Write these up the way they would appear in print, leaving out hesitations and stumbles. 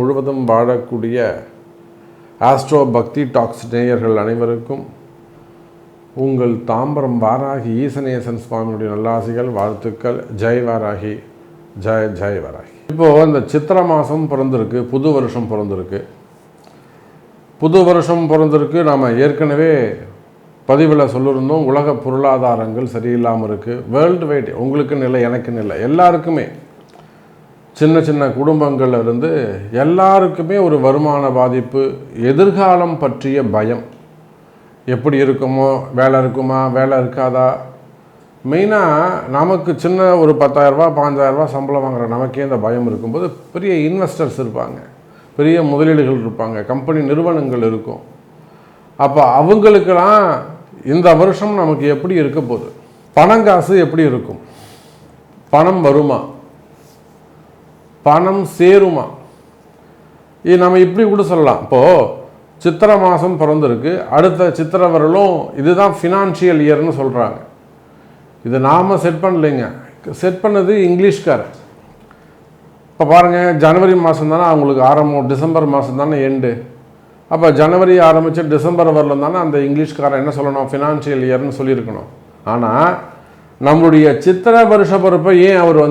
முழுவதும் வாழக்கூடிய ஆஸ்ட்ரோ பக்தி டாக்ஸ் நேயர்கள் அனைவருக்கும் உங்கள் தாம்பரம் வாராகி ஈசனேசன் சுவாமியுடைய நல்லாசிகள், வாழ்த்துக்கள். ஜெய் வாராகி, ஜெய் ஜெய் வாராகி. இப்போது இந்த சித்திரை மாதம் பிறந்திருக்கு, புது வருஷம் பிறந்திருக்கு. புது வருஷம் பிறந்திருக்கு. நாம் ஏற்கனவே பதிவில் சொல்லியிருந்தோம், உலக பொருளாதாரங்கள் சரியில்லாமல் இருக்குது. வேர்ல்டு வைட், உங்களுக்குன்னு இல்லை, எனக்குன்னு இல்லை, எல்லாருக்குமே, சின்ன சின்ன குடும்பங்கள்ல இருந்து எல்லாருக்குமே ஒரு வருமான பாதிப்பு, எதிர்காலம் பற்றிய பயம். எப்படி இருக்குமோ, வேலை இருக்குமா, வேலை இருக்காதா. மெயினாக நமக்கு சின்ன ஒரு 10,000 5,000 சம்பளம் வாங்குகிற நமக்கே இந்த பயம் இருக்கும்போது, பெரிய இன்வெஸ்டர்ஸ் இருப்பாங்க, பெரிய முதலீடுகள் இருப்பாங்க, கம்பெனி நிறுவனங்கள் இருக்கும். அப்போ அவங்களுக்கெல்லாம் இந்த வருஷம் நமக்கு எப்படி இருக்க போகுது, பணங்காசு எப்படி இருக்கும், பணம் வருமா, பணம் சேருமா, இது நம்ம இப்படி கூட சொல்லலாம். இப்போது சித்திரை மாதம் பிறந்திருக்கு, அடுத்த சித்திரை வரலும் இதுதான் ஃபினான்ஷியல் இயர்னு சொல்கிறாங்க. இது நாம் செட் பண்ணலைங்க, செட் பண்ணது இங்கிலீஷ்காரர். இப்போ பாருங்கள், ஜனவரி மாதம் தானே அவங்களுக்கு ஆரம்பம், டிசம்பர் மாதம் தானே எண்டு. அப்போ ஜனவரி ஆரம்பித்து டிசம்பர் வரலும் தானே அந்த இங்கிலீஷ்காரன் என்ன சொல்லணும், ஃபினான்ஷியல் இயர்னு சொல்லியிருக்கணும். ஆனால் நம்மளுடைய சித்திரை வருஷ பிறப்பை ஏன் அவர்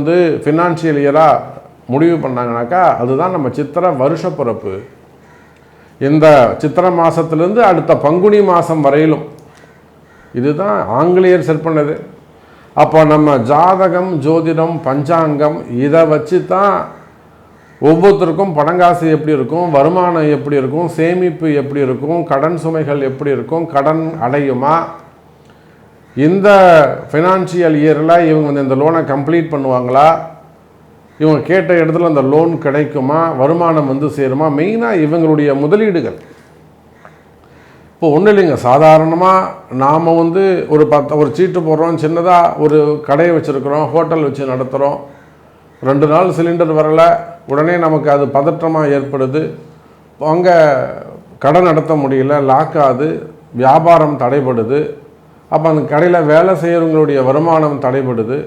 ஃபினான்ஷியல் இயராக முடிவு பண்ணாங்கனாக்கா, அதுதான் நம்ம சித்திரை வருஷ பிறப்பு. இந்த சித்திரை மாதத்துலேருந்து அடுத்த பங்குனி மாதம் வரையிலும் இதுதான் ஆங்கிலேயர் செட் பண்ணது. அப்போ நம்ம ஜாதகம், ஜோதிடம், பஞ்சாங்கம் இதை வச்சு தான் ஒவ்வொருத்தருக்கும் பணங்காசு எப்படி இருக்கும், வருமானம் எப்படி இருக்கும், சேமிப்பு எப்படி இருக்கும், கடன் சுமைகள் எப்படி இருக்கும், கடன் அடையுமா, இந்த ஃபினான்ஷியல் இயரில் இவங்க இந்த லோனை கம்ப்ளீட் பண்ணுவாங்களா, இவங்க கேட்ட இடத்துல அந்த லோன் கிடைக்குமா, வருமானம் சேருமா, மெயினாக இவங்களுடைய முதலீடுகள். இப்போ ஒன்றும் இல்லைங்க, சாதாரணமாக நாம் ஒரு சீட்டு போடுறோம், சின்னதாக ஒரு கடையை வச்சுருக்குறோம், ஹோட்டல் வச்சு நடத்துகிறோம், 2 நாள் சிலிண்டர் வரலை, உடனே நமக்கு அது பதற்றமாக ஏற்படுது, அங்கே கடன் நடத்த முடியல, லாக் ஆகுது, வியாபாரம் தடைபடுது, அப்போ அந்த கடையில் வேலை செய்கிறவங்களுடைய வருமானம் தடைபடுது.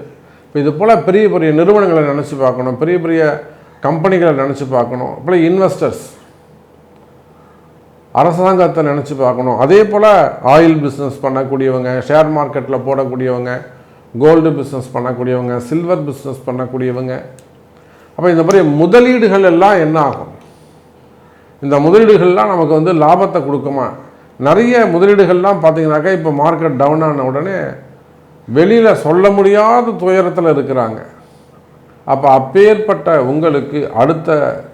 இப்போ இது போல் பெரிய பெரிய நிறுவனங்களை நினச்சி பார்க்கணும், பெரிய பெரிய கம்பெனிகளை நினச்சி பார்க்கணும், இப்போ இன்வெஸ்டர்ஸ், அரசாங்கத்தை நினச்சி பார்க்கணும். அதே போல் ஆயில் பிஸ்னஸ் பண்ணக்கூடியவங்க, ஷேர் மார்க்கெட்டில் போடக்கூடியவங்க, கோல்டு பிஸ்னஸ் பண்ணக்கூடியவங்க, சில்வர் பிஸ்னஸ் பண்ணக்கூடியவங்க. அப்போ இந்த மாதிரி முதலீடுகள் எல்லாம் என்ன ஆகும், இந்த முதலீடுகள்லாம் நமக்கு லாபத்தை கொடுக்குமா. நிறைய முதலீடுகள்லாம் பார்த்தீங்கன்னாக்கா இப்போ மார்க்கெட் டவுன் ஆன உடனே வெளியில் சொல்ல முடியாத துயரத்தில் இருக்கிறாங்க. அப்போ அப்பேற்பட்ட உங்களுக்கு அடுத்த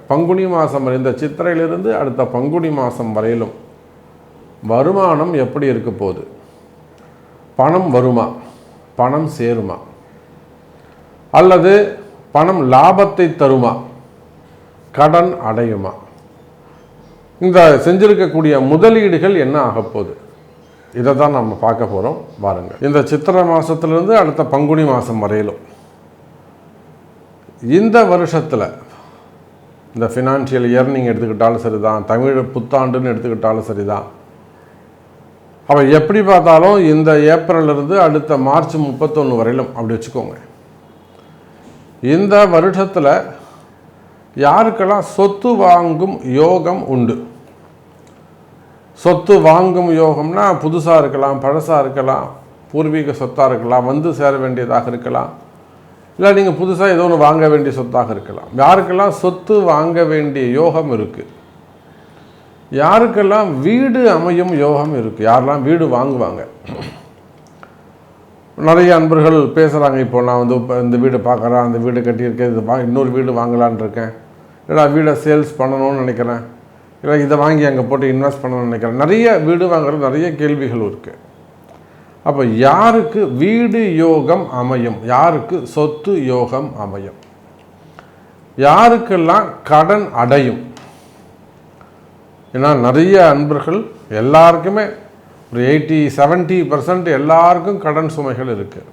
பங்குனி மாதம் வரை, இந்த சித்திரையிலிருந்து அடுத்த பங்குனி மாதம் வரையிலும் வருமானம் எப்படி இருக்க போகுது, பணம் வருமா, பணம் சேருமா, அல்லது பணம் லாபத்தை தருமா, கடன் அடையுமா, இந்த செஞ்சிருக்கக்கூடிய முதலீடுகள் என்ன ஆகப்போகுது, இதை தான் நம்ம பார்க்க போகிறோம். வாருங்கள். இந்த சித்திரை மாதத்துலேருந்து அடுத்த பங்குனி மாதம் வரையிலும் இந்த வருஷத்தில் இந்த ஃபினான்ஷியல் இயர் நீங்கள் எடுத்துக்கிட்டாலும் சரி தான், தமிழ் புத்தாண்டுன்னு எடுத்துக்கிட்டாலும் சரி தான். அப்போ எப்படி பார்த்தாலும் இந்த ஏப்ரல்லிருந்து அடுத்த மார்ச் 31 வரையிலும் அப்படி வச்சுக்கோங்க. இந்த வருஷத்தில் யாருக்கெல்லாம் சொத்து வாங்கும் யோகம் உண்டு, சொத்து வாங்கும் யோகம்னா புதுசாக இருக்கலாம், பழசாக இருக்கலாம், பூர்வீக சொத்தாக இருக்கலாம், சேர வேண்டியதாக இருக்கலாம், இல்லை நீங்கள் புதுசாக ஏதோ ஒன்று வாங்க வேண்டிய சொத்தாக இருக்கலாம். யாருக்கெல்லாம் சொத்து வாங்க வேண்டிய யோகம் இருக்குது, யாருக்கெல்லாம் வீடு அமையும் யோகம் இருக்குது, யாரெல்லாம் வீடு வாங்குவாங்க. நிறைய அன்பர்கள் பேசுகிறாங்க, இப்போ நான் இந்த வீடு பார்க்குறேன், அந்த வீடு கட்டியிருக்கேன், இது இன்னொரு வீடு வாங்கலான் இருக்கேன், இல்லை வீடை சேல்ஸ் பண்ணணும்னு நினைக்கிறேன், இல்லை இதை வாங்கி அங்கே போட்டு இன்வெஸ்ட் பண்ணணும்னு நினைக்கிறேன். நிறைய வீடு வாங்குறது நிறைய கேள்விகள் இருக்குது. அப்போ யாருக்கு வீடு யோகம் அமையும், யாருக்கு சொத்து யோகம் அமையும், யாருக்கெல்லாம் கடன் அடையும். ஏன்னா நிறைய அன்பர்கள் எல்லாருக்குமே ஒரு 80-70% எல்லாருக்கும் கடன் சுமைகள் இருக்குது.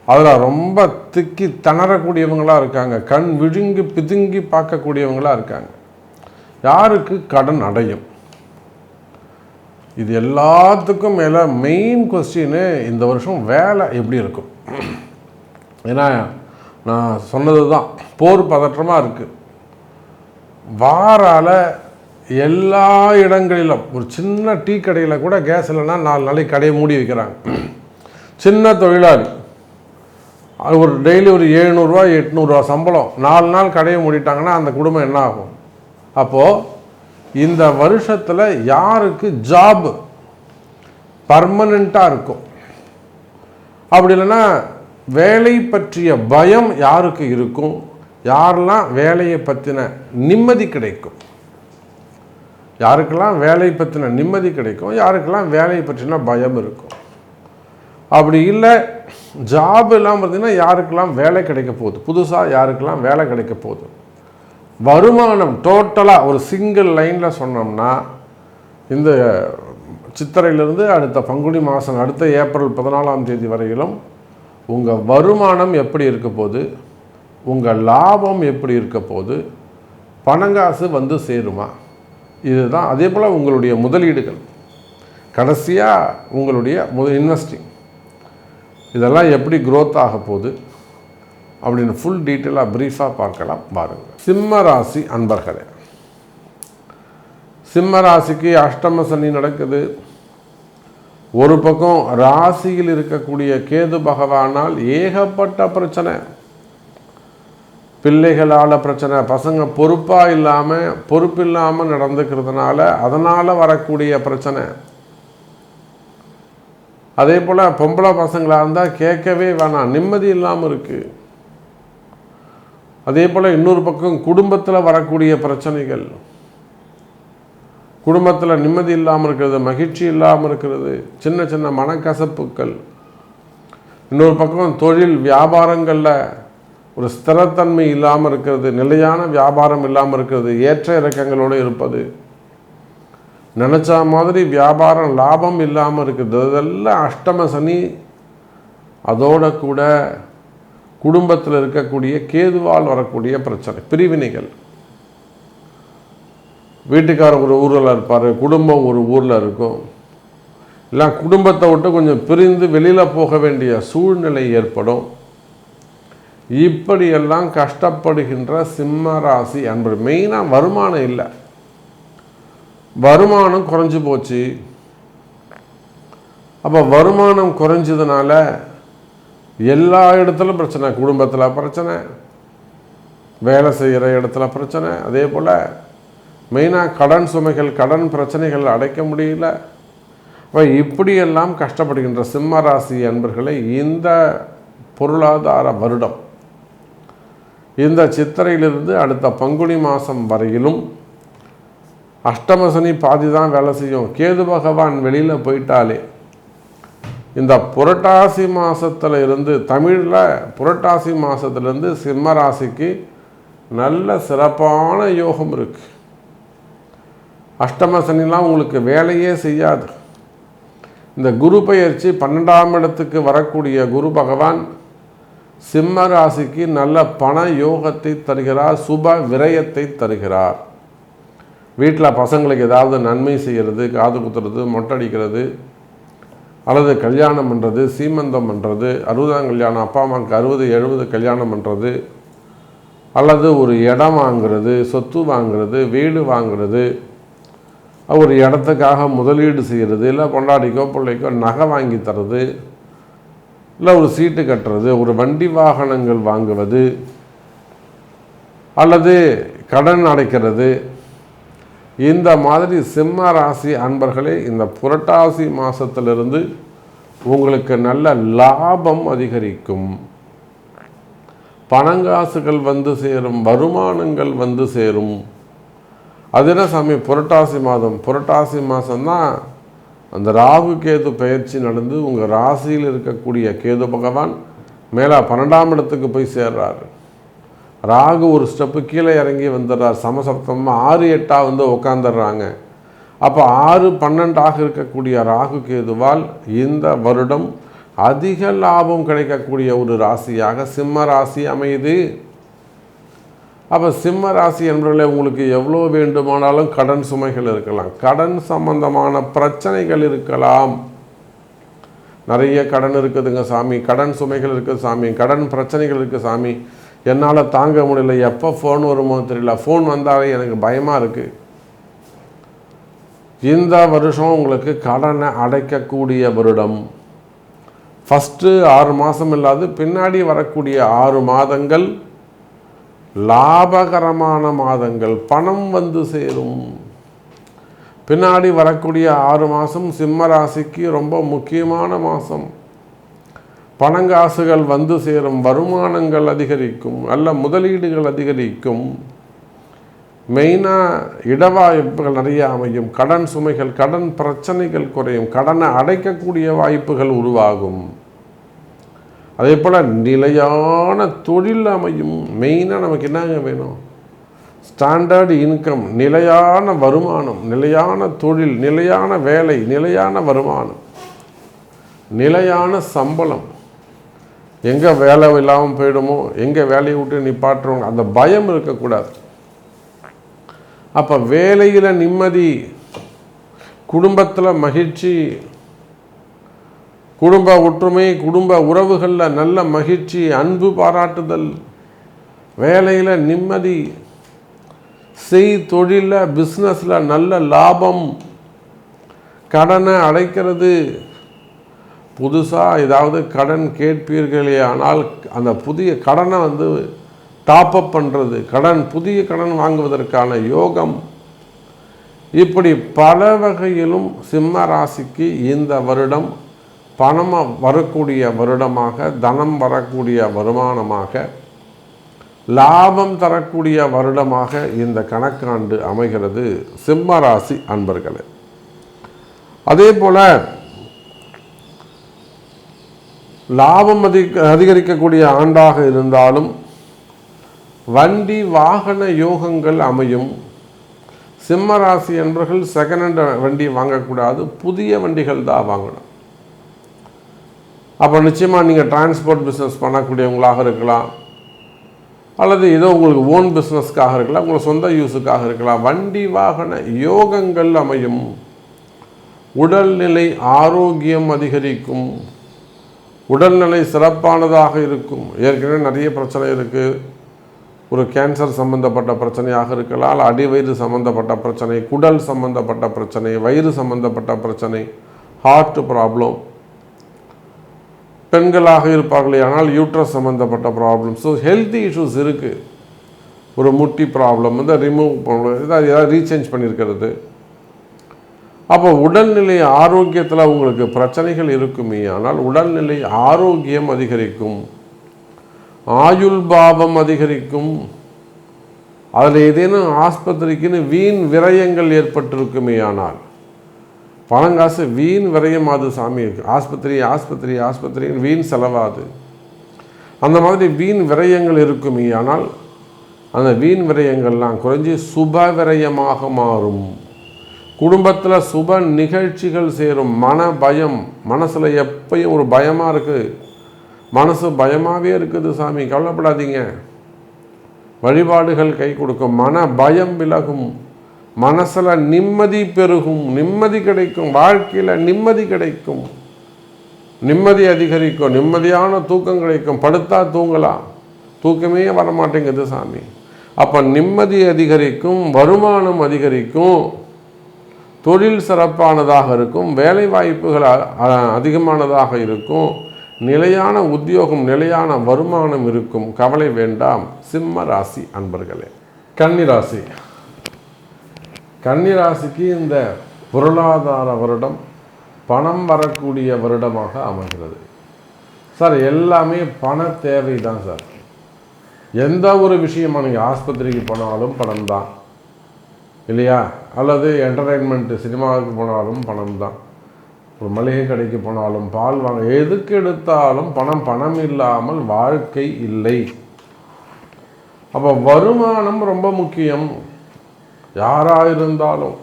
அதில் ரொம்ப திக்கி திணறக்கூடியவங்களாக இருக்காங்க, கண் விழுங்கி பிதுங்கி பார்க்கக்கூடியவங்களாக இருக்காங்க. யாருக்கு கடன் அடையும், இது எல்லாத்துக்கும் மேலே மெயின் கொஸ்டின்னு இந்த வருஷம் வேலை எப்படி இருக்கும். ஏன்னா நான் சொன்னது தான், போர் பதற்றமாக இருக்குது. வாரால எல்லா இடங்களிலும் ஒரு சின்ன டீ கடையில் கூட கேஸ் இல்லைன்னா 4 நாளைக்கு கடையை மூடி வைக்கிறாங்க. சின்ன தொழிலாளி ஒரு டெய்லி ஒரு 700 800 சம்பளம் 4 நாள் கடையை மூடிட்டாங்கன்னா அந்த குடும்பம் என்ன ஆகும்? அப்போது இந்த வருஷத்தில் யாருக்கு ஜாப் பர்மனெண்ட்டாக இருக்கும், அப்படி இல்லைன்னா வேலை பற்றிய பயம் யாருக்கு இருக்கும், யாரெல்லாம் வேலையை பற்றின நிம்மதி கிடைக்கும், யாருக்கெல்லாம் வேலை பற்றின நிம்மதி கிடைக்கும், யாருக்கெல்லாம் வேலையை பற்றின பயம் இருக்கும். அப்படி இல்லை ஜாப் இல்லாமல் பார்த்தீங்கன்னா யாருக்கெல்லாம் வேலை கிடைக்க போகுது, புதுசாக யாருக்கெல்லாம் வேலை கிடைக்க போகுது. வருமானம் டோட்டலாக ஒரு சிங்கிள் லைனில் சொன்னோம்னா இந்த சித்திரையிலிருந்து அடுத்த பங்குனி மாதம் அடுத்த ஏப்ரல் 14ஆம் தேதி வரையிலும் உங்கள் வருமானம் எப்படி இருக்க போகுது, உங்கள் லாபம் எப்படி இருக்க போகுது, பணங்காசு வந்து சேருமா, இதுதான். அதே போல் உங்களுடைய முதலீடுகள், கடைசியாக உங்களுடைய இன்வெஸ்டிங், இதெல்லாம் எப்படி க்ரோத் ஆக போகுது அப்படின்னு ஃபுல் டீட்டெயிலாக ப்ரீஃபாக பார்க்கலாம் பாருங்கள். சிம்ம ராசி அன்பர்களே, சிம்ம ராசிக்கு அஷ்டம சனி நடக்குது. ஒரு பக்கம் ராசியில் இருக்கக்கூடிய கேது பகவானால் ஏகப்பட்ட பிரச்சனை, பிள்ளைகளால் பிரச்சனை, பசங்க பொறுப்பாக இல்லாமல் பொறுப்பு இல்லாமல் நடந்துக்கிறதுனால அதனால் வரக்கூடிய பிரச்சனை. அதே போல் பொம்பளை பசங்களாக இருந்தால் கேட்கவே வேணாம், நிம்மதி இல்லாமல் இருக்குது. அதே போல் இன்னொரு பக்கம் குடும்பத்தில் வரக்கூடிய பிரச்சனைகள், குடும்பத்தில் நிம்மதி இல்லாமல் இருக்கிறது, மகிழ்ச்சி இல்லாமல் இருக்கிறது, சின்ன சின்ன மனக்கசப்புக்கள். இன்னொரு பக்கம் தொழில் வியாபாரங்களில் ஒரு ஸ்திரத்தன்மை இல்லாமல் இருக்கிறது, நிலையான வியாபாரம் இல்லாமல் இருக்கிறது, ஏற்ற இறக்கங்களோடு இருப்பது, நினச்சா மாதிரி வியாபாரம் லாபம் இல்லாமல் இருக்குது. இதெல்லாம் அஷ்டம சனி. அதோட கூட குடும்பத்தில் இருக்கக்கூடிய கேதுவால் வரக்கூடிய பிரச்சனை, பிரிவினைகள். வீட்டுக்காரர் ஒரு ஊரில் இருப்பார், குடும்பம் ஒரு ஊரில் இருக்கும், இல்லை குடும்பத்தை விட்டு கொஞ்சம் பிரிந்து வெளியில் போக வேண்டிய சூழ்நிலை ஏற்படும். இப்படியெல்லாம் கஷ்டப்படுகின்ற சிம்ம ராசி அன்பர். மெயினாக வருமானம் இல்லை, வருமானம் குறைஞ்சி போச்சு. அப்போ வருமானம் குறைஞ்சதுனால எல்லா இடத்துலையும் பிரச்சனை, குடும்பத்தில் பிரச்சனை, வேலை செய்கிற இடத்துல பிரச்சனை. அதே போல் மெயினாக கடன் சுமைகள், கடன் பிரச்சனைகள் அடைக்க முடியல. அப்போ இப்படியெல்லாம் கஷ்டப்படுகின்ற சிம்ம ராசி அன்பர்களை இந்த பொருளாதார வருடம், இந்த சித்திரையிலிருந்து அடுத்த பங்குனி மாதம் வரையிலும் அஷ்டமசனி பாதி தான் வேலை செய்யும். கேது பகவான் வெளியில் போயிட்டாலே இந்த புரட்டாசி மாதத்தில் இருந்து, தமிழில் புரட்டாசி மாதத்துலேருந்து சிம்ம ராசிக்கு நல்ல சிறப்பான யோகம் இருக்குது. அஷ்டம சனிலாம் உங்களுக்கு வேலையே செய்யாது. இந்த குரு பெயர்ச்சி 12ஆம் இடத்துக்கு வரக்கூடிய குரு பகவான் சிம்ம ராசிக்கு நல்ல பண யோகத்தை தருகிறார், சுப விரயத்தை தருகிறார். வீட்டில் பசங்களுக்கு ஏதாவது நன்மை செய்கிறது, காது குத்துறது, மொட்டடிக்கிறது, அல்லது கல்யாணம் பண்ணுறது, சீமந்தம் பண்ணுறது, 60ஆம் கல்யாணம், அப்பா அம்மாவுக்கு 60 70 கல்யாணம் பண்ணுறது, அல்லது ஒரு இடம் வாங்கிறது, சொத்து வாங்கிறது, வீடு வாங்கிறது, ஒரு இடத்துக்காக முதலீடு செய்கிறது, இல்லை பொண்டாடிக்கோ பிள்ளைக்கோ நகை வாங்கி தர்றது, இல்லை ஒரு சீட்டு கட்டுறது, ஒரு வண்டி வாகனங்கள் வாங்குவது, அல்லது கடன் அடைக்கிறது. இந்த மாதிரி சிம்ம ராசி அன்பர்களே இந்த புரட்டாசி மாதத்திலிருந்து உங்களுக்கு நல்ல லாபம் அதிகரிக்கும், பணங்காசுகள் வந்து சேரும், வருமானங்கள் வந்து சேரும். அதுனா சாமி புரட்டாசி மாதம், புரட்டாசி மாதம்தான் அந்த ராகு கேது பெயர்ச்சி நடந்து உங்கள் ராசியில் இருக்கக்கூடிய கேது பகவான் மேலே 12ஆம் இடத்துக்கு போய் சேர்றாரு. ராகு ஒரு ஸ்டெப்பு கீழே இறங்கி வந்துடுறார், சமசப்தமாக 6 8 வந்து உட்காந்துடுறாங்க. அப்போ 6 12 இருக்கக்கூடிய ராகு கேதுவால் இந்த வருடம் அதிக லாபம் கிடைக்கக்கூடிய ஒரு ராசியாக சிம்ம ராசி அமையுது. அப்போ சிம்ம ராசி என்பவர்களே, உங்களுக்கு எவ்வளோ வேண்டுமானாலும் கடன் சுமைகள் இருக்கலாம், கடன் சம்பந்தமான பிரச்சனைகள் இருக்கலாம். நிறைய கடன் இருக்குதுங்க சாமி, கடன் சுமைகள் இருக்குது சாமி, கடன் பிரச்சனைகள் இருக்குது சாமி, என்னால் தாங்க முடியல, எப்போ ஃபோன் வருமோ தெரியல, ஃபோன் வந்தாலே எனக்கு பயமாக இருக்குது. இந்த வருஷம் உங்களுக்கு கடனை அடைக்கக்கூடிய வருடம். ஃபஸ்ட்டு 6 மாதம் இல்லாது பின்னாடி வரக்கூடிய 6 மாதங்கள் லாபகரமான மாதங்கள், பணம் வந்து சேரும். பின்னாடி வரக்கூடிய 6 மாதம் சிம்ம ராசிக்கு ரொம்ப முக்கியமான மாதம். பணங்காசுகள் வந்து சேரும், வருமானங்கள் அதிகரிக்கும், நல்ல முதலீடுகள் அதிகரிக்கும், மெயினாக இடவாய்ப்புகள் நிறைய அமையும், கடன் சுமைகள் கடன் பிரச்சனைகள் குறையும், கடனை அடைக்கக்கூடிய வாய்ப்புகள் உருவாகும். அதே போல் நிலையான தொழில் அமையும். மெயினாக நமக்கு என்னங்க வேணும்? ஸ்டாண்டர்டு இன்கம், நிலையான வருமானம், நிலையான தொழில், நிலையான வேலை, நிலையான வருமானம், நிலையான சம்பளம். எங்கே வேலை இல்லாமல் போயிடுமோ, எங்கே வேலையை விட்டு நிப்பாட்டுறோம், அந்த பயம் இருக்கக்கூடாது. அப்போ வேலையில் நிம்மதி, குடும்பத்தில் மகிழ்ச்சி, குடும்ப ஒற்றுமை, குடும்ப உறவுகளில் நல்ல மகிழ்ச்சி, அன்பு பாராட்டுதல், வேலையில் நிம்மதி, தொழிலில் பிஸ்னஸில் நல்ல லாபம், கடனை அடைக்கிறது. புதுசாக ஏதாவது கடன் கேட்பீர்களே ஆனால் அந்த புதிய கடனை வந்து டாப்அப் பண்ணுறது, புதிய கடன் வாங்குவதற்கான யோகம், இப்படி பல வகையிலும் சிம்ம ராசிக்கு இந்த வருடம் பணம் வரக்கூடிய வருடமாக, தனம் வரக்கூடிய வருமானமாக, லாபம் தரக்கூடிய வருடமாக இந்த கணக்காண்டு அமைகிறது சிம்ம ராசி அன்பர்களே. அதே போல் லாபம் அதிகரிக்கக்கூடிய ஆண்டாக இருந்தாலும் வண்டி வாகன யோகங்கள் அமையும். சிம்ம ராசி என்பவர்கள் செகண்ட் ஹேண்ட் வண்டி வாங்கக்கூடாது, புதிய வண்டிகள் தான் வாங்கணும். அப்போ நிச்சயமாக நீங்கள் டிரான்ஸ்போர்ட் பிஸ்னஸ் பண்ணக்கூடியவங்களாக இருக்கலாம், அல்லது ஏதோ உங்களுக்கு ஓன் பிஸ்னஸ்க்காக இருக்கலாம், உங்களை சொந்த யூஸுக்காக இருக்கலாம். வண்டி வாகன யோகங்கள் அமையும். உடல்நிலை ஆரோக்கியம் அதிகரிக்கும், உடல்நிலை சிறப்பானதாக இருக்கும். ஏற்கனவே நிறைய பிரச்சனை இருக்குது. ஒரு கேன்சர் சம்பந்தப்பட்ட பிரச்சனையாக இருக்கலாம், அடிவயிறு சம்பந்தப்பட்ட பிரச்சனை, குடல் சம்பந்தப்பட்ட பிரச்சனை, வயிறு சம்பந்தப்பட்ட பிரச்சனை, ஹார்ட் ப்ராப்ளம். பெண்களாக இருப்பார்களே ஆனால் யூட்ரஸ் சம்மந்தப்பட்ட ப்ராப்ளம். ஸோ ஹெல்த்தி இஷ்யூஸ் இருக்குது. ஒரு முட்டி ப்ராப்ளம் வந்து ரிமூவ் பண்ண, ஏதாவது ரீசேஞ்ச் பண்ணியிருக்கிறது. அப்போ உடல்நிலை ஆரோக்கியத்தில் உங்களுக்கு பிரச்சனைகள் இருக்குமே ஆனால் உடல்நிலை ஆரோக்கியம் அதிகரிக்கும், ஆயுள் பாவம் அதிகரிக்கும். அதில் ஏதேனும் ஆஸ்பத்திரிக்குன்னு வீண் விரயங்கள் ஏற்பட்டிருக்குமே ஆனால், பணங்காசு வீண் விரயமாது சாமி, ஆஸ்பத்திரின்னு வீண் செலவாது. அந்த மாதிரி வீண் விரயங்கள் இருக்குமே ஆனால் அந்த வீண் விரயங்கள்லாம் குறைஞ்சி சுப விரயமாக மாறும். குடும்பத்தில் சுப நிகழ்ச்சிகள் சேரும். மன பயம், மனசில் எப்பயும் ஒரு பயமாக இருக்குது, மனசு பயமாகவே இருக்குது சாமி, கவலைப்படாதீங்க, வழிபாடுகள் கை கொடுக்கும், மன பயம் விலகும், மனசில் நிம்மதி பெருகும், நிம்மதி கிடைக்கும், வாழ்க்கையில் நிம்மதி கிடைக்கும், நிம்மதி அதிகரிக்கும், நிம்மதியான தூக்கம் கிடைக்கும். படுத்தா தூங்கலாம், தூக்கமே வரமாட்டேங்குது சாமி. அப்போ நிம்மதி அதிகரிக்கும், வருமானம் அதிகரிக்கும், தொழில் சிறப்பானதாக இருக்கும், வேலை வாய்ப்புகள் அதிகமானதாக இருக்கும், நிலையான உத்தியோகம், நிலையான வருமானம் இருக்கும். கவலை வேண்டாம் சிம்ம ராசி அன்பர்களே. கன்னிராசி. கன்னிராசிக்கு இந்த பொருளாதார வருடம் பணம் வரக்கூடிய வருடமாக அமைகிறது. சார் எல்லாமே பண தேவை தான் சார். எந்த ஒரு விஷயமா, நீங்கள் ஆஸ்பத்திரிக்கு போனாலும் பணம் தான் இல்லையா, அல்லது என்டர்டெயின்மெண்ட்டு சினிமாவுக்கு போனாலும் பணம் தான், ஒரு மளிகை கடைக்கு போனாலும், பால் வாங்க, எதுக்கு எடுத்தாலும் பணம். பணம் இல்லாமல் வாழ்க்கை இல்லை. அப்போ வருமானம் ரொம்ப முக்கியம். யாராக இருந்தாலும்,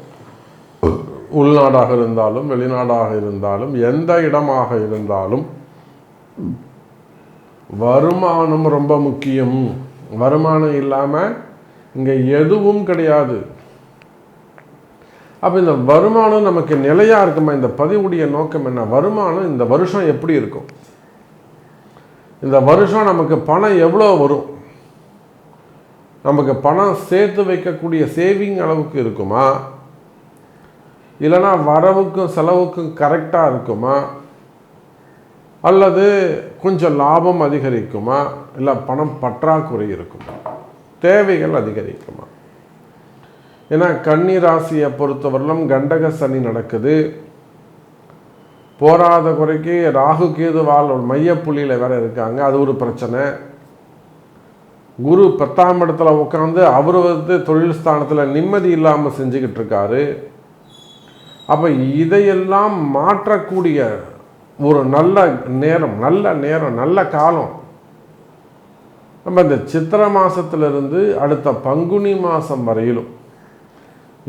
உள்நாடாக இருந்தாலும் வெளிநாடாக இருந்தாலும் எந்த இடமாக இருந்தாலும் வருமானம் ரொம்ப முக்கியம். வருமானம் இல்லாமல் இங்கே எதுவும் கிடையாது. அப்போ இந்த வருமானம் நமக்கு நிலையாக இருக்குமா? இந்த பதிவுடைய நோக்கம் என்ன? வருமானம் இந்த வருஷம் எப்படி இருக்கும், இந்த வருஷம் நமக்கு பணம் எவ்வளோ வரும், நமக்கு பணம் சேர்த்து வைக்கக்கூடிய சேவிங் அளவுக்கு இருக்குமா, இல்லைனா வரவுக்கும் செலவுக்கும் கரெக்டாக இருக்குமா, அல்லது கொஞ்சம் லாபம் அதிகரிக்குமா, இல்லை பணம் பற்றாக்குறை இருக்குமா, தேவைகள் அதிகரிக்குமா? ஏன்னா கன்னி ராசியை பொறுத்தவரையிலும் கண்டக சனி நடக்குது. போராத குறைக்கு ராகு கேது மையப்புள்ளியில் வேற இருக்காங்க, அது ஒரு பிரச்சனை. குரு 10ஆம் இடத்துல உட்காந்து அவர் தொழில் ஸ்தானத்தில் நிம்மதி இல்லாமல் செஞ்சுக்கிட்டு இருக்காரு. அப்போ இதையெல்லாம் மாற்றக்கூடிய ஒரு நல்ல நேரம், நல்ல காலம் நம்ம இந்த சித்திரை மாதத்திலிருந்து அடுத்த பங்குனி மாதம் வரையிலும்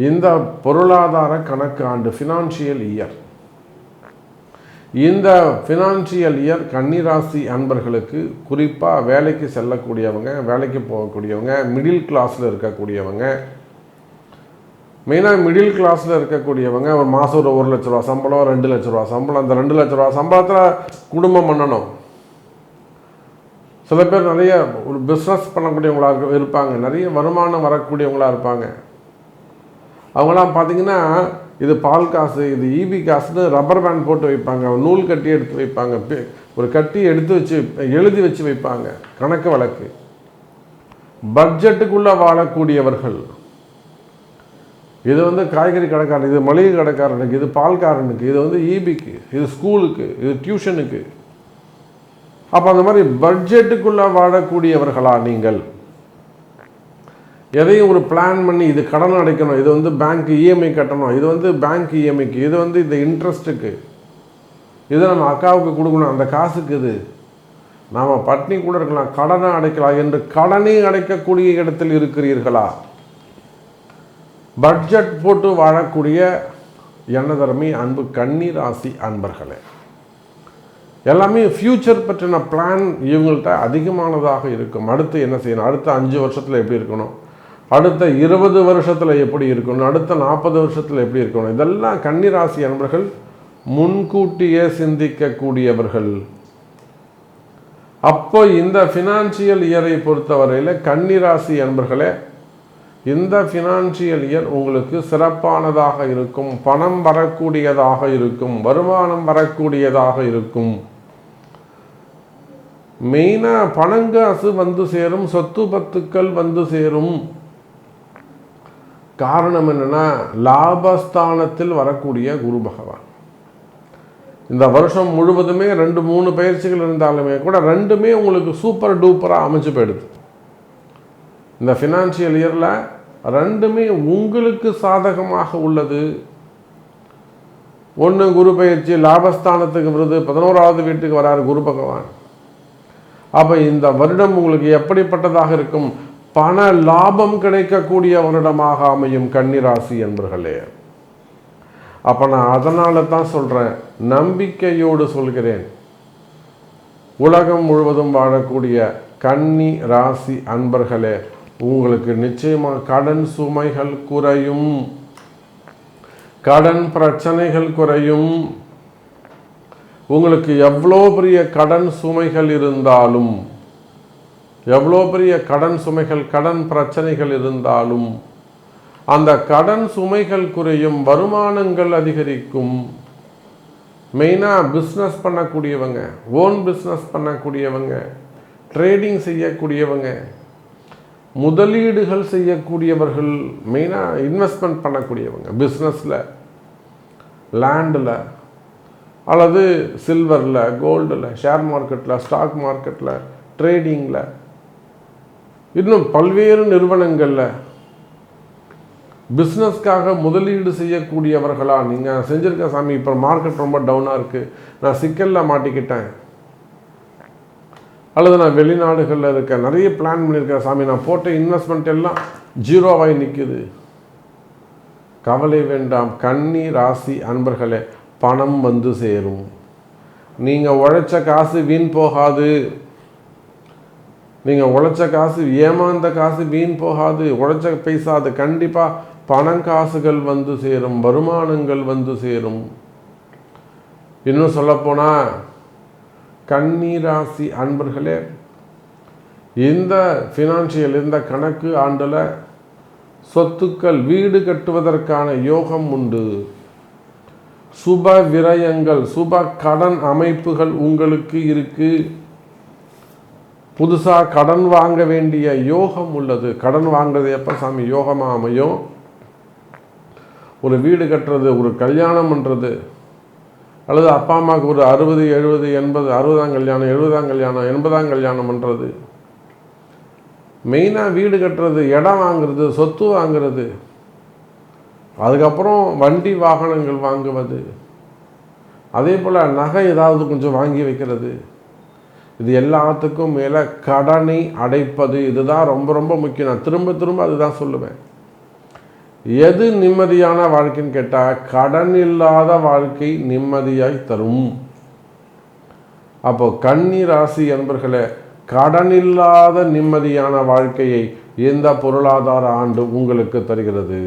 இந்த பொருளாதார கணக்காண்டு ஃபினான்ஷியல் இயர், இந்த ஃபினான்ஷியல் இயர் கன்னிராசி அன்பர்களுக்கு குறிப்பாக வேலைக்கு செல்லக்கூடியவங்க, வேலைக்கு போகக்கூடியவங்க, மிடில் கிளாஸில் இருக்கக்கூடியவங்க, மெயினாக மிடில் கிளாஸில் இருக்கக்கூடியவங்க ஒரு மாதம் ஒரு 1 லட்ச ரூபா சம்பளம், 2 லட்ச ரூபா சம்பளம், அந்த 2 லட்ச ரூபா சம்பளத்தில் குடும்பம் பண்ணணும். சில பேர் நிறைய ஒரு பிஸ்னஸ் பண்ணக்கூடியவங்களாக இருப்பாங்க, நிறைய வருமானம் வரக்கூடியவங்களாக இருப்பாங்க. அவங்களாம் பார்த்திங்கன்னா இது பால் காசு, இது ஈபி காசுன்னு ரப்பர் பேண்ட் போட்டு வைப்பாங்க, நூல் கட்டி எடுத்து வைப்பாங்க, ஒரு கட்டி எடுத்து வச்சு எழுதி வச்சு வைப்பாங்க, கணக்கு வழக்கு. பட்ஜெட்டுக்குள்ளே வாழக்கூடியவர்கள், இது காய்கறி கடைக்காரன், இது மளிகை கடைக்காரனுக்கு, இது பால்காரனுக்கு, இது ஈபிக்கு, இது ஸ்கூலுக்கு, இது டியூஷனுக்கு. அப்போ அந்த மாதிரி பட்ஜெட்டுக்குள்ளே வாழக்கூடியவர்களா நீங்கள்? எதையும் ஒரு பிளான் பண்ணி இது கடன் அடைக்கணும், இது பேங்க் இஎம்ஐ கட்டணும், இது பேங்க் இஎம்ஐக்கு, இது இந்த இன்ட்ரெஸ்ட்டுக்கு, இது நம்ம அக்காவுக்கு கொடுக்கணும், அந்த காசுக்கு இது நாம் பட்னி கூட இருக்கலாம், கடனை அடைக்கலாம் என்று கடனை அடைக்கக்கூடிய இடத்தில் இருக்கிறீர்களா? பட்ஜெட் போட்டு வாழக்கூடிய எண்ணதர்மி அன்பு கன்னி ராசி அன்பர்களே, எல்லாமே ஃப்யூச்சர் பற்றின பிளான் இவங்கள்ட்ட அதிகமானதாக இருக்கும். அடுத்து என்ன செய்யணும், அடுத்த 5 வருஷத்தில் எப்படி இருக்கணும், அடுத்த 20 வருஷத்தில் எப்படி இருக்கணும், அடுத்த 40 வருஷத்தில் எப்படி இருக்கணும், இதெல்லாம் கன்னிராசி அன்பர்கள் முன்கூட்டியே சிந்திக்கக்கூடியவர்கள். அப்போ இந்த ஃபினான்ஷியல் இயரை பொறுத்தவரையில் கன்னிராசி அன்பர்களே, இந்த ஃபினான்ஷியல் இயர் உங்களுக்கு சிறப்பானதாக இருக்கும், பணம் வரக்கூடியதாக இருக்கும், வருமானம் வரக்கூடியதாக இருக்கும். மெயினாக பணங்காசு வந்து சேரும், சொத்து பத்துக்கள் வந்து சேரும். காரணம் என்னன்னா, லாபஸ்தானத்தில் வரக்கூடிய குரு பகவான் இந்த வருஷம் முழுவதுமே 2-3 பயிற்சிகள் இருந்தாலுமே கூட ரெண்டுமே உங்களுக்கு சூப்பர் டூப்பராக அமைச்சு போயிடுது. இந்த ஃபினான்ஷியல் இயரில் ரெண்டுமே உங்களுக்கு சாதகமாக உள்ளது. ஒன்று குரு பயிற்சி, லாபஸ்தானத்துக்கு விருது, 11வது வீட்டுக்கு வராரு குரு பகவான். அப்போ இந்த வருடம் உங்களுக்கு எப்படிப்பட்டதாக இருக்கும்? பண லாபம் கிடைக்கக்கூடிய வருடமாக அமையும் கன்னிராசி என்பர்களே. அப்போ நான் அதனால தான் சொல்கிறேன், நம்பிக்கையோடு சொல்கிறேன், உலகம் முழுவதும் வாழக்கூடிய கன்னி ராசி அன்பர்களே, உங்களுக்கு நிச்சயமாக கடன் சுமைகள் குறையும், கடன் பிரச்சனைகள் குறையும். உங்களுக்கு எவ்வளோ பெரிய கடன் சுமைகள் இருந்தாலும், எவ்வளோ பெரிய கடன் சுமைகள், கடன் பிரச்சனைகள் இருந்தாலும் அந்த கடன் சுமைகள் குறையும், வருமானங்கள் அதிகரிக்கும். மெயினாக பிஸ்னஸ் பண்ணக்கூடியவங்க, ஓன் பிஸ்னஸ் பண்ணக்கூடியவங்க, ட்ரேடிங் செய்யக்கூடியவங்க, முதலீடுகள் செய்யக்கூடியவர்கள், மெயினாக இன்வெஸ்ட்மெண்ட் பண்ணக்கூடியவங்க, பிஸ்னஸில், லேண்டில், அல்லது சில்வரில், கோல்டில், ஷேர் மார்க்கெட்டில், ஸ்டாக் மார்க்கெட்டில், ட்ரேடிங்கில், இன்னும் பல்வேறு நிறுவனங்களில் பிஸ்னஸ்க்காக முதலீடு செய்யக்கூடியவர்களா நீங்கள் செஞ்சுருக்க சாமி, இப்போ மார்க்கெட் ரொம்ப டவுனாக இருக்குது, நான் சிக்கலில் மாட்டிக்கிட்டேன், அல்லது நான் வெளிநாடுகளில் இருக்கேன், நிறைய பிளான் பண்ணியிருக்கேன் சாமி, நான் போட்ட இன்வெஸ்ட்மெண்ட் எல்லாம் ஜீரோவாகி நிற்குது. கவலை வேண்டாம் கன்னி ராசி அன்பர்களே, பணம் வந்து சேரும். நீங்கள் உழைச்ச காசு வீண் போகாது, நீங்கள் உழைச்ச காசு, ஏமாந்த காசு வீண் போகாது, உழைச்ச பைசா அது கண்டிப்பாக பணங்காசுகள் வந்து சேரும், வருமானங்கள் வந்து சேரும். இன்னும் சொல்லப்போனால் கன்னி ராசி அன்பர்களே, இந்த ஃபினான்ஷியல் இந்த கணக்கு ஆண்டில் சொத்துக்கள் வீடு கட்டுவதற்கான யோகம் உண்டு. சுப விரயங்கள் சுப கடன் அமைப்புகள் உங்களுக்கு இருக்கு. புதுசாக கடன் வாங்க வேண்டிய யோகம் உள்ளது. கடன் வாங்குறது எப்போ சாமி யோகமாக அமையும்? ஒரு வீடு கட்டுறது, ஒரு கல்யாணம் பண்ணுறது, அல்லது அப்பா அம்மாவுக்கு ஒரு 60 70 80 60ஆம் கல்யாணம் 70ஆம் கல்யாணம் 80ஆம் கல்யாணம் பண்ணுறது, மெயினாக வீடு கட்டுறது, இடம் வாங்குறது, சொத்து வாங்குறது, அதுக்கப்புறம் வண்டி வாகனங்கள் வாங்குவது, அதே போல் நகை ஏதாவது கொஞ்சம் வாங்கி வைக்கிறது, இது எல்லாத்துக்கும் மேலே கடனை அடைப்பது, இதுதான் ரொம்ப ரொம்ப முக்கியம். நான் திரும்ப திரும்ப அதுதான் சொல்லுவேன். எது நிம்மதியான வாழ்க்கைன்னு கேட்டால் கடன் இல்லாத வாழ்க்கை நிம்மதியாய் தரும். அப்போ கன்னி ராசி என்பர்களே, கடன் இல்லாத நிம்மதியான வாழ்க்கையை இந்த பொருளாதார ஆண்டு உங்களுக்கு தருகிறது.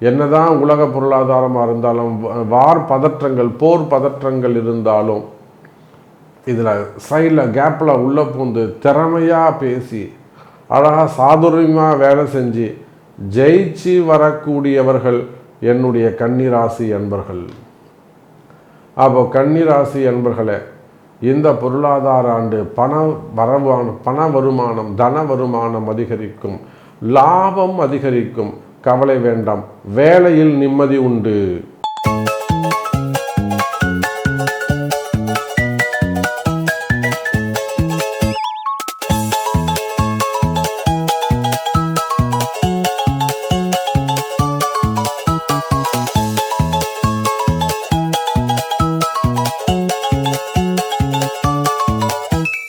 என்னதான் உலக பொருளாதாரமாக இருந்தாலும், வார் பதற்றங்கள் போர் பதற்றங்கள் இருந்தாலும், இதில் சைடில் கேப்பில் உள்ளே பூந்து திறமையாக பேசி அழகாக சாதுரியமாக வேலை செஞ்சு ஜெயிச்சு வரக்கூடியவர்கள் என்னுடைய கன்னிராசி அன்பர்கள். அப்போ கன்னிராசி அன்பர்களே, இந்த பொருளாதார ஆண்டு பண வருமானம் தன வருமானம் அதிகரிக்கும், லாபம் அதிகரிக்கும். கவலை வேண்டாம், வேலையில் நிம்மதி உண்டு.